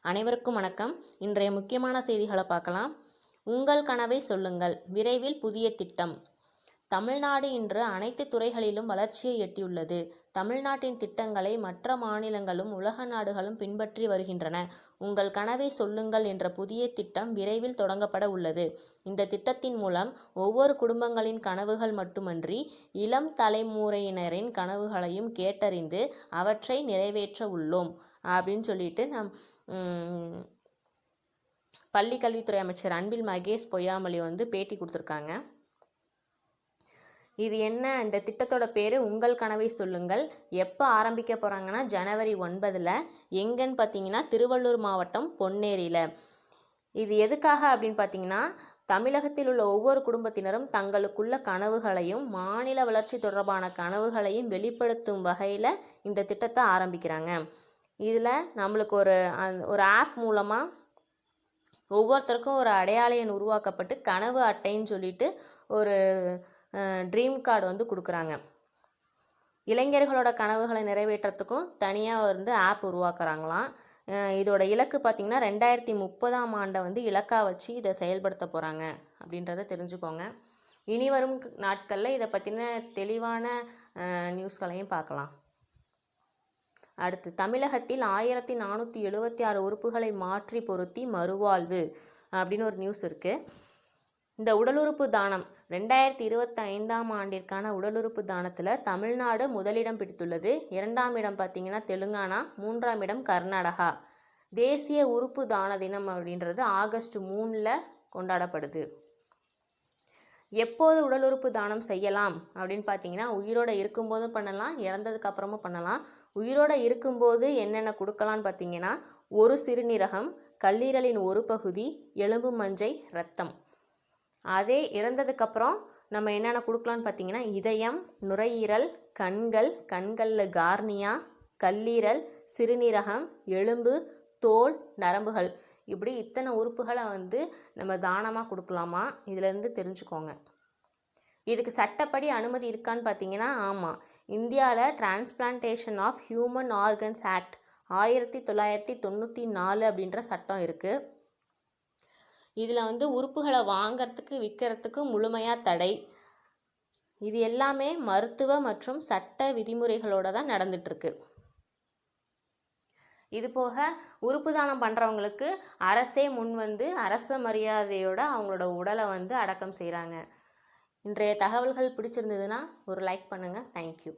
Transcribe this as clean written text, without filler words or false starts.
அனைவருக்கும் வணக்கம். இன்றைய முக்கியமான செய்திகளை பார்க்கலாம். உங்கள் கனவை சொல்லுங்கள், விரைவில் புதிய திட்டம். தமிழ்நாடு இன்று அனைத்து துறைகளிலும் வளர்ச்சியை எட்டியுள்ளது. தமிழ்நாட்டின் திட்டங்களை மற்ற மாநிலங்களும் உலக நாடுகளும் பின்பற்றி வருகின்றன. உங்கள் கனவை சொல்லுங்கள் என்ற புதிய திட்டம் விரைவில் தொடங்கப்பட உள்ளது. இந்த திட்டத்தின் மூலம் ஒவ்வொரு குடும்பங்களின் கனவுகள் மட்டுமன்றி இளம் தலைமுறையினரின் கனவுகளையும் கேட்டறிந்து அவற்றை நிறைவேற்ற உள்ளோம் அப்படின்னு சொல்லிட்டு பள்ளி கல்வித்துறை அமைச்சர் அன்பில் மகேஷ் பொய்யாமொழி பேட்டி கொடுத்துருக்காங்க. இது என்ன, இந்த திட்டத்தோட பேர் உங்கள் கனவை சொல்லுங்கள். எப்போ ஆரம்பிக்க போகிறாங்கன்னா ஜனவரி 9 எங்கன்னு பார்த்தீங்கன்னா திருவள்ளூர் மாவட்டம் பொன்னேரியில். இது எதுக்காக அப்படின்னு பார்த்தீங்கன்னா, தமிழகத்தில் உள்ள ஒவ்வொரு குடும்பத்தினரும் தங்களுக்குள்ள கனவுகளையும் மாநில வளர்ச்சி தொடர்பான கனவுகளையும் வெளிப்படுத்தும் வகையில் இந்த திட்டத்தை ஆரம்பிக்கிறாங்க. இதில் நம்மளுக்கு ஒரு ஆப் மூலமாக ஒவ்வொருத்தருக்கும் ஒரு அடையாள எண் உருவாக்கப்பட்டு கனவு அட்டைன்னு சொல்லிட்டு ஒரு ட்ரீம் கார்டு கொடுக்குறாங்க. இளைஞர்களோட கனவுகளை நிறைவேற்றத்துக்கும் தனியாக ஆப் உருவாக்குறாங்களாம். இதோட இலக்கு பார்த்திங்கன்னா 2030 இலக்காக வச்சு இதை செயல்படுத்த போகிறாங்க அப்படின்றத தெரிஞ்சுக்கோங்க. இனி வரும் நாட்களில் இதை பற்றின தெளிவான நியூஸ்களையும் பார்க்கலாம். அடுத்து, தமிழகத்தில் 1476 உறுப்புகளை மாற்றி பொருத்தி மறுவாழ்வு அப்படின்னு ஒரு நியூஸ் இருக்குது. இந்த உடலுறுப்பு தானம் 2025 உடலுறுப்பு தானத்தில் தமிழ்நாடு முதலிடம் பிடித்துள்ளது. 2ஆம் இடம் பார்த்திங்கன்னா தெலுங்கானா, 3ஆம் இடம் கர்நாடகா. தேசிய உறுப்பு தான தினம் அப்படின்றது ஆகஸ்ட் 3 கொண்டாடப்படுது. எப்போது உடல் உறுப்பு தானம் செய்யலாம் அப்படின்னு பார்த்தீங்கன்னா, உயிரோடு இருக்கும்போதும் பண்ணலாம், இறந்ததுக்கு அப்புறமும் பண்ணலாம். உயிரோடு இருக்கும்போது என்னென்ன கொடுக்கலான்னு பார்த்தீங்கன்னா, ஒரு சிறுநீரகம், கல்லீரலின் ஒரு பகுதி, எலும்பு மஞ்சை, ரத்தம். அதே இறந்ததுக்கப்புறம் நம்ம என்னென்ன கொடுக்கலான்னு பார்த்தீங்கன்னா, இதயம், நுரையீரல், கண்களில் கார்னியா, கல்லீரல், சிறுநீரகம், எலும்பு, தோல், நரம்புகள், இப்படி இத்தனை உறுப்புகளை நம்ம தானமாக கொடுக்கலாமா, இதிலேருந்து தெரிஞ்சுக்கோங்க. இதுக்கு சட்டப்படி அனுமதி இருக்கான்னு பார்த்தீங்கன்னா, ஆமாம். இந்தியாவில் transplantation of human organs act 1994 அப்படின்ற சட்டம் இருக்குது. இதில் உறுப்புகளை வாங்கிறதுக்கு விற்கிறதுக்கு முழுமையாக தடை. இது எல்லாமே மருத்துவ மற்றும் சட்ட விதிமுறைகளோடு தான் நடந்துகிட்ருக்கு. இது போக உறுப்பு தானம் பண்ணுறவங்களுக்கு அரசே அரச மரியாதையோடு அவங்களோட உடலை அடக்கம் செய்கிறாங்க. இன்றைய தகவல்கள் பிடிச்சிருந்ததுன்னா ஒரு லைக் பண்ணுங்கள். தேங்க்யூ.